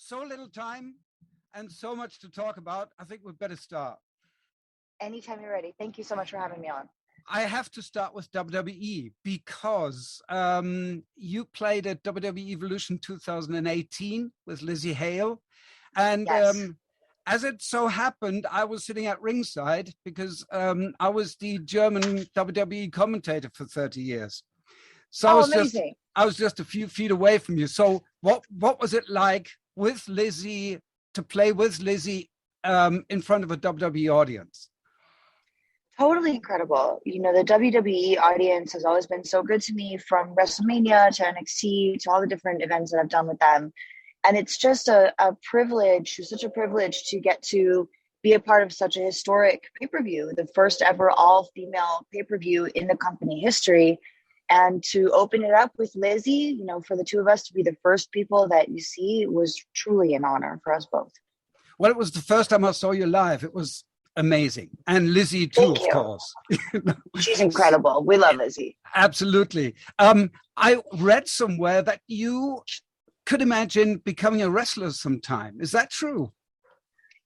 so little time and so much to talk about. I think we'd better start. Anytime you're ready. Thank you so much for having me on. I have to start with WWE because you played at WWE Evolution 2018 with Lizzie Hale. And yes. As it so happened, I was sitting at ringside because I was the German WWE commentator for 30 years. So amazing. I was just a few feet away from you. So what was it like with Lizzie, to play with Lizzie in front of a WWE audience? Totally incredible. You know, the WWE audience has always been so good to me, from WrestleMania to NXT to all the different events that I've done with them. And it's just a privilege, such a privilege to get to be a part of such a historic pay-per-view, the first ever all-female pay-per-view in the company history. And to open it up with Lizzie, you know, for the two of us to be the first people that you see was truly an honor for us both. Well, it was the first time I saw you live. It was amazing. And Lizzie too, of course. She's incredible. We love Lizzie. Absolutely. I read somewhere that you could imagine becoming a wrestler sometime. Is that true?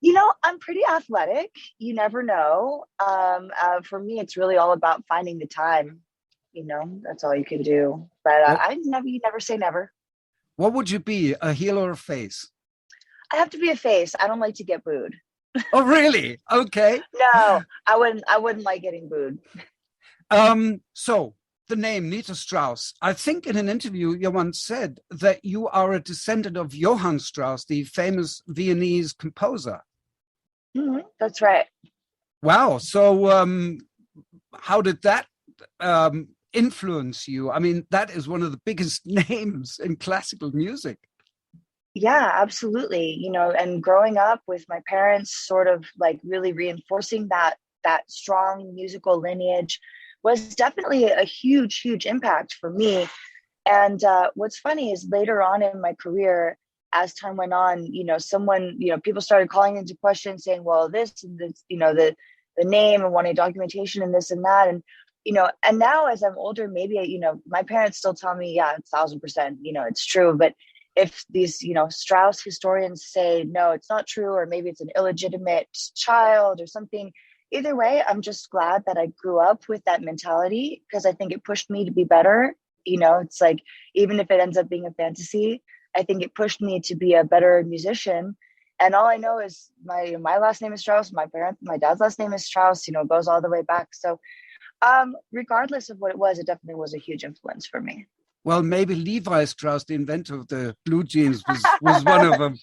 You know, I'm pretty athletic. You never know. For me, it's really all about finding the time. You know, that's all you can do. But you never say never. What would you be, a heel or a face? I have to be a face. I don't like to get booed. Oh, really? Okay. No, I wouldn't like getting booed. So the name Nita Strauss, I think in an interview you once said that you are a descendant of Johann Strauss, the famous Viennese composer. Mm-hmm, that's right. Wow. So how did that influence you? I mean, that is one of the biggest names in classical music. Yeah, absolutely. You know, and growing up with my parents sort of like really reinforcing that strong musical lineage was definitely a huge, huge impact for me. And what's funny is later on in my career, as time went on, you know, people started calling into question saying, well, this and this, you know, the name and wanting documentation and this and that. And, you know, and now as I'm older, maybe, you know, my parents still tell me, yeah, it's 1,000%, you know, it's true. But if these, you know, Strauss historians say, no, it's not true, or maybe it's an illegitimate child or something, either way, I'm just glad that I grew up with that mentality, because I think it pushed me to be better. You know, it's like, even if it ends up being a fantasy, I think it pushed me to be a better musician. And all I know is my last name is Strauss, my dad's last name is Strauss, you know, it goes all the way back. So regardless of what it was, it definitely was a huge influence for me. Well, maybe Levi Strauss, the inventor of the blue jeans, was one of them.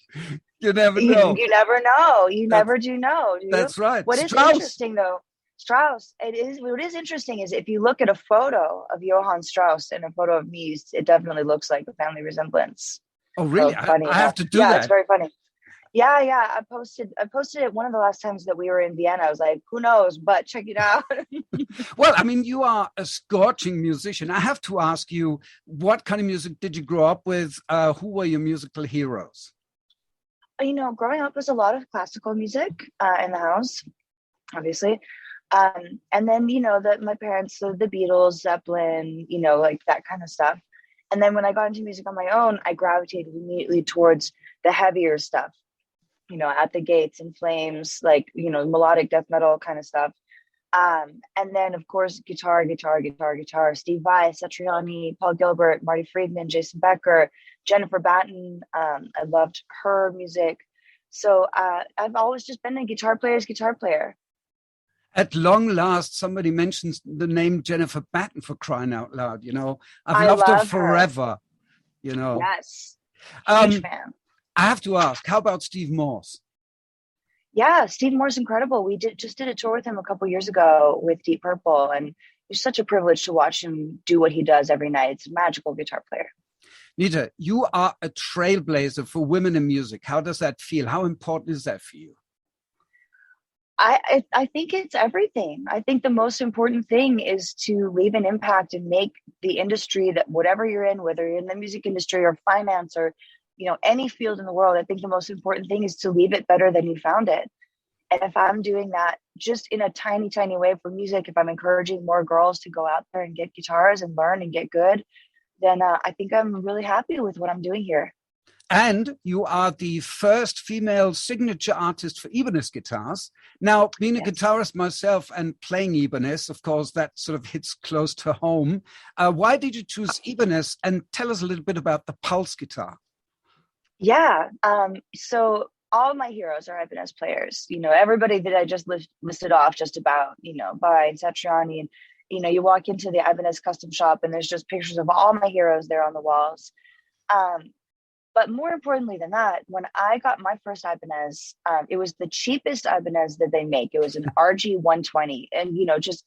You never know. You never know. You never do know. Do you? That's right. What is interesting, though, Strauss, what is interesting is if you look at a photo of Johann Strauss and a photo of me, it definitely looks like a family resemblance. Oh, really? So I have to do that. Yeah, it's very funny. Yeah. I posted it one of the last times that we were in Vienna. I was like, who knows, but check it out. Well, I mean, you are a scorching musician. I have to ask you, what kind of music did you grow up with? Who were your musical heroes? You know, growing up was a lot of classical music in the house, obviously. And then, you know, my parents, the Beatles, Zeppelin, you know, like that kind of stuff. And then when I got into music on my own, I gravitated immediately towards the heavier stuff. You know, At the Gates, In Flames, like, you know, melodic death metal kind of stuff. And then, of course, guitar, Steve Vai, Satriani, Paul Gilbert, Marty Friedman, Jason Becker, Jennifer Batten. I loved her music. So I've always just been a guitar player. At long last, somebody mentions the name Jennifer Batten, for crying out loud. You know, I've loved her forever. You know. Yes. Huge fan. I have to ask, how about Steve Morse? Yeah, Steve Moore's incredible. We just did a tour with him a couple years ago with Deep Purple, and it's such a privilege to watch him do what he does every night. It's a magical guitar player. Nita, you are a trailblazer for women in music. How does that feel? How important is that for you? I think it's everything. I think the most important thing is to leave an impact and make the industry, that whatever you're in, whether you're in the music industry or finance or, you know, any field in the world, I think the most important thing is to leave it better than you found it. And if I'm doing that just in a tiny, tiny way for music, if I'm encouraging more girls to go out there and get guitars and learn and get good, then I think I'm really happy with what I'm doing here. And you are the first female signature artist for Ibanez guitars. Now, being a guitarist myself and playing Ibanez, of course, that sort of hits close to home. Why did you choose Ibanez? And tell us a little bit about the Pulse guitar. Yeah. So all my heroes are Ibanez players. Everybody that I just listed off just about, Bai and Satriani. And, you walk into the Ibanez custom shop and there's just pictures of all my heroes there on the walls. But more importantly than that, when I got my first Ibanez, it was the cheapest Ibanez that they make. It was an RG 120 and, just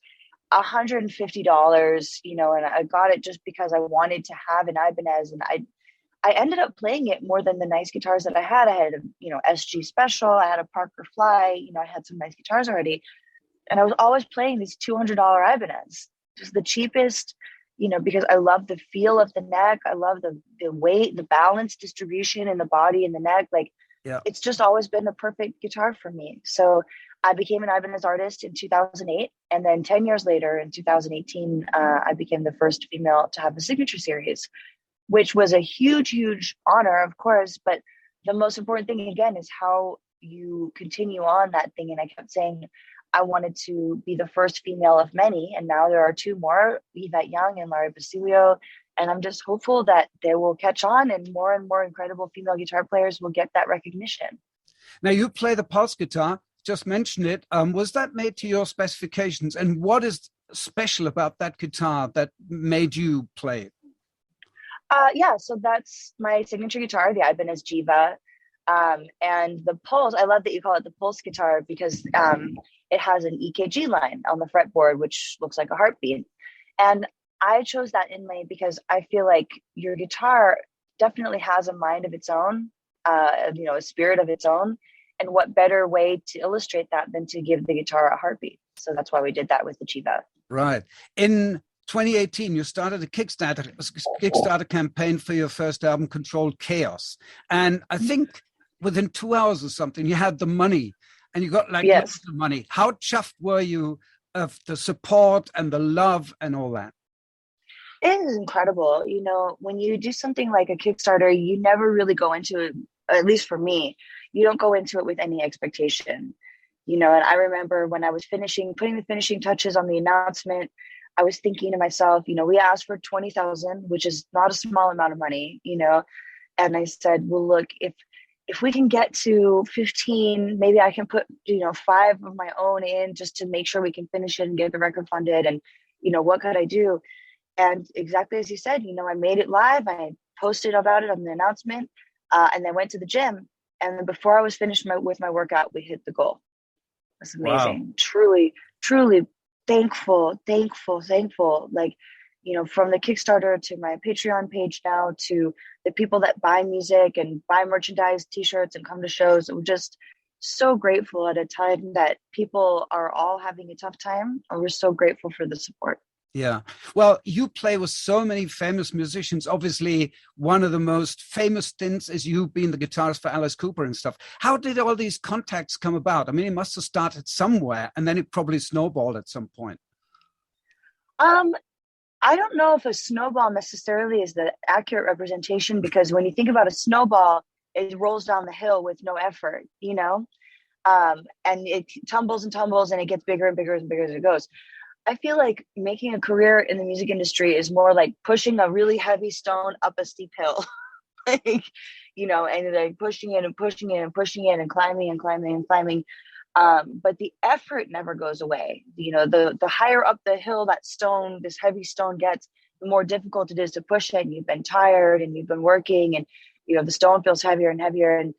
$150, and I got it just because I wanted to have an Ibanez. And I ended up playing it more than the nice guitars that I had. I had a, SG Special, I had a Parker Fly, I had some nice guitars already. And I was always playing these $200 Ibanez, just the cheapest, because I love the feel of the neck. I love the weight, the balance distribution in the body and the neck. It's just always been the perfect guitar for me. So I became an Ibanez artist in 2008. And then 10 years later, in 2018, I became the first female to have the Signature series, which was a huge, huge honor, of course. But the most important thing, again, is how you continue on that thing. And I kept saying, I wanted to be the first female of many, and now there are two more, Yvette Young and Larry Basilio, and I'm just hopeful that they will catch on and more incredible female guitar players will get that recognition. Now, you play the Pulse guitar, just mentioned it. Was that made to your specifications, and what is special about that guitar that made you play it? Yeah, so that's my signature guitar, the Ibanez Jiva. And the Pulse, I love that you call it the Pulse guitar because it has an EKG line on the fretboard, which looks like a heartbeat. And I chose that inlay because I feel like your guitar definitely has a mind of its own, a spirit of its own. And what better way to illustrate that than to give the guitar a heartbeat? So that's why we did that with the Jiva. Right. In 2018, you started a Kickstarter campaign for your first album, Controlled Chaos. And I think within 2 hours or something, you had the money and you got lots of money. How chuffed were you of the support and the love and all that? It is incredible. When you do something like a Kickstarter, you never really go into it, at least for me, you don't go into it with any expectation. And I remember when I was putting the finishing touches on the announcement, I was thinking to myself, we asked for 20,000, which is not a small amount of money, and I said, well, look, if we can get to 15, maybe I can put, 5 of my own in just to make sure we can finish it and get the record funded. And, what could I do? And exactly as you said, I made it live. I posted about it on the announcement and then went to the gym. And then before I was finished with my workout, we hit the goal. That's amazing. Wow. Truly, truly thankful. From the Kickstarter to my Patreon page now to the people that buy music and buy merchandise, t-shirts and come to shows. I'm just so grateful at a time that people are all having a tough time. And we're so grateful for the support. Yeah. Well, you play with so many famous musicians. Obviously, one of the most famous stints is you being the guitarist for Alice Cooper and stuff. How did all these contacts come about? I mean, it must have started somewhere and then it probably snowballed at some point. I don't know if a snowball necessarily is the accurate representation because when you think about a snowball, it rolls down the hill with no effort, and it tumbles and tumbles and it gets bigger and bigger and bigger as it goes. I feel like making a career in the music industry is more like pushing a really heavy stone up a steep hill, and like pushing it and pushing it and pushing it and climbing and climbing and climbing. But the effort never goes away. The higher up the hill this heavy stone gets, the more difficult it is to push it. And you've been tired and you've been working and, the stone feels heavier and heavier. And,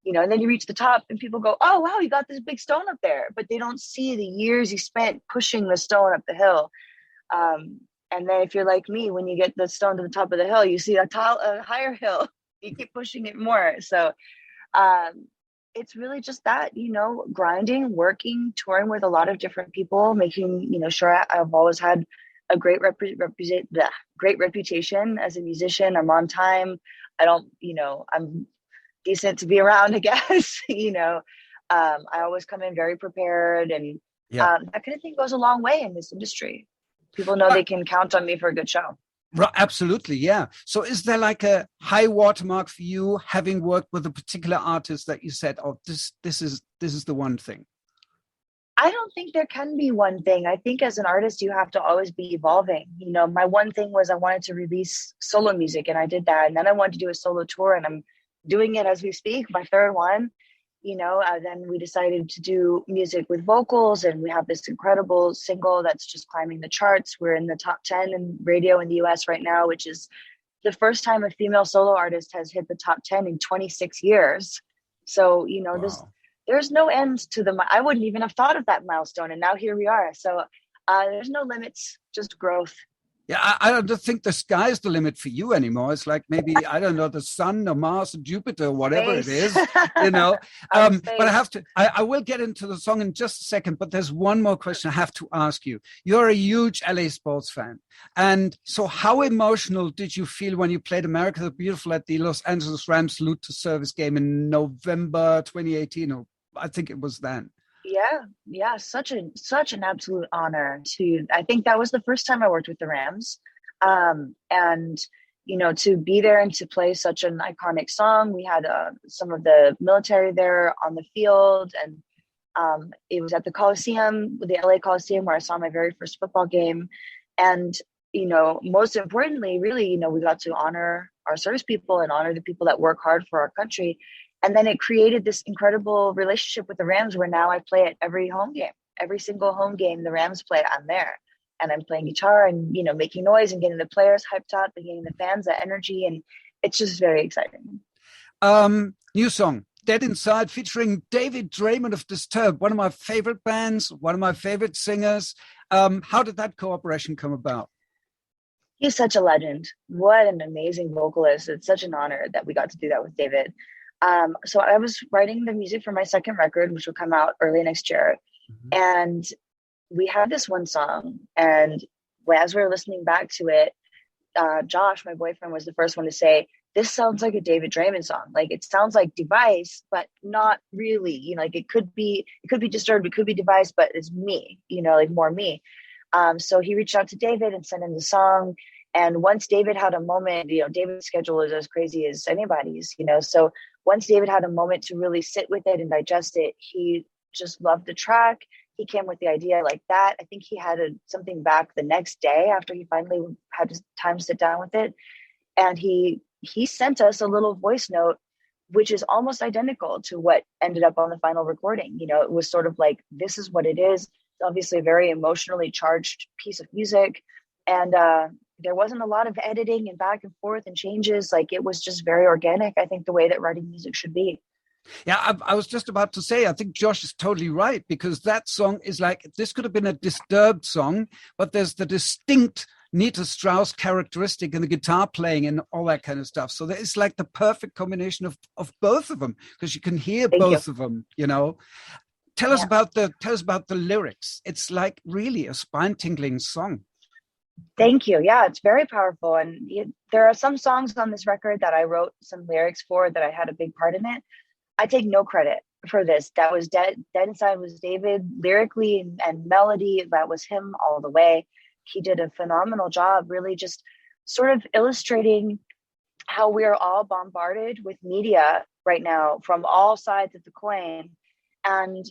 and then you reach the top and people go, oh, wow, you got this big stone up there. But they don't see the years you spent pushing the stone up the hill. And then if you're like me, when you get the stone to the top of the hill, you see a higher hill. You keep pushing it more. So, it's really just that, grinding, working, touring with a lot of different people, making, sure I've always had a great great reputation as a musician. I'm on time. I'm decent to be around, I guess. I always come in very prepared and that kind of thing goes a long way in this industry. People know they can count on me for a good show. Absolutely, yeah. So is there like a high watermark for you, having worked with a particular artist that you said, oh, this is the one thing? I don't think there can be one thing. I think as an artist, you have to always be evolving. You know, my one thing was I wanted to release solo music, and I did that. And then I wanted to do a solo tour, and I'm doing it as we speak, my third one. You know, then we decided to do music with vocals, and we have this incredible single that's just climbing the charts. We're in the top 10 in radio in the US right now, which is the first time a female solo artist has hit the top 10 in 26 years. So, you know, Wow. there's no end to I wouldn't even have thought of that milestone. And now here we are. So there's no limits, just growth. Yeah, I don't think the sky's the limit for you anymore. It's like maybe, I don't know, the sun or Mars or Jupiter, or whatever Space. it is, you know. But I Space. have to, I will get into the song in just a second, but there's one more question I have to ask you. You're a huge LA sports fan. And so how emotional did you feel when you played America the Beautiful at the Los Angeles Rams Salute to Service game in November 2018? Or I think it was then. Yeah, such an absolute honor to. I think that was the first time I worked with the Rams, and you know, to be there and to play such an iconic song. We had some of the military there on the field, and it was at the Coliseum, the LA Coliseum, where I saw my very first football game. And you know, most importantly, really, you know, we got to honor our service people and honor the people that work hard for our country. And then it created this incredible relationship with the Rams where now I play at every home game. Every single home game the Rams play, I'm there. And I'm playing guitar and, you know, making noise and getting the players hyped up and getting the fans that energy. And it's just very exciting. New song, Dead Inside, featuring David Draiman of Disturbed, one of my favorite bands, one of my favorite singers. How did that cooperation come about? He's such a legend. What an amazing vocalist. It's such an honor that we got to do that with David. So I was writing the music for my second record, which will come out early next year. Mm-hmm. And we had this one song. And as we were listening back to it, Josh, my boyfriend, was the first one to say, this sounds like a David Draiman song. Like, it sounds like Device, but not really. You know, like it could be Disturbed, it could be Device, but it's me, you know, like more me. So he reached out to David and sent him the song. And once David had a moment, you know, David's schedule is as crazy as anybody's, you know. So once David had a moment to really sit with it and digest it, he just loved the track. He came with the idea like that. I think he had something back the next day after he finally had time to sit down with it. And he sent us a little voice note, which is almost identical to what ended up on the final recording. You know, it was sort of like, this is what it is. It's obviously a very emotionally charged piece of music. And there wasn't a lot of editing and back and forth and changes. Like, it was just very organic, I think, the way that writing music should be. Yeah, I was just about to say, I think Josh is totally right, because that song is like, this could have been a Disturbed song, but there's the distinct Nita Strauss characteristic in the guitar playing and all that kind of stuff. So it's like the perfect combination of both of them, because you can hear both of them, you know. Tell us about the lyrics. It's like really a spine-tingling song. Thank you. Yeah, it's very powerful. And there are some songs on this record that I wrote some lyrics for that I had a big part in it. I take no credit for this. That was Dead Inside was David lyrically and melody. That was him all the way. He did a phenomenal job, really just sort of illustrating how we're all bombarded with media right now from all sides of the coin. And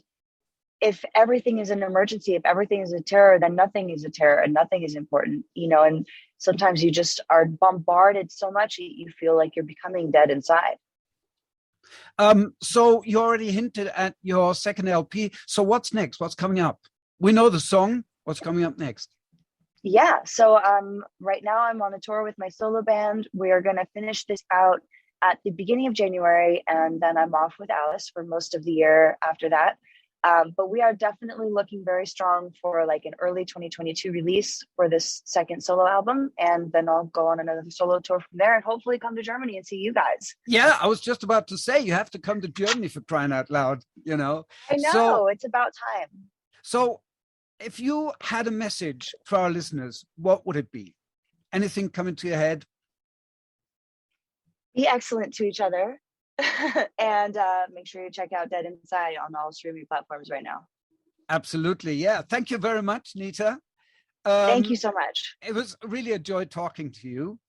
if everything is an emergency, if everything is a terror, then nothing is a terror and nothing is important, you know. And sometimes you just are bombarded so much you feel like you're becoming dead inside. So you already hinted at your second LP. So what's next? What's coming up? We know the song. What's coming up next? Yeah. So right now I'm on a tour with my solo band. We are going to finish this out at the beginning of January, and then I'm off with Alice for most of the year after that. But we are definitely looking very strong for like an early 2022 release for this second solo album. And then I'll go on another solo tour from there and hopefully come to Germany and see you guys. Yeah, I was just about to say, you have to come to Germany, for crying out loud, you know. I know, so, it's about time. So if you had a message for our listeners, what would it be? Anything coming to your head? Be excellent to each other. And make sure you check out Dead Inside on all streaming platforms right now. Absolutely. Yeah. Thank you very much, Nita. Thank you so much. It was really a joy talking to you.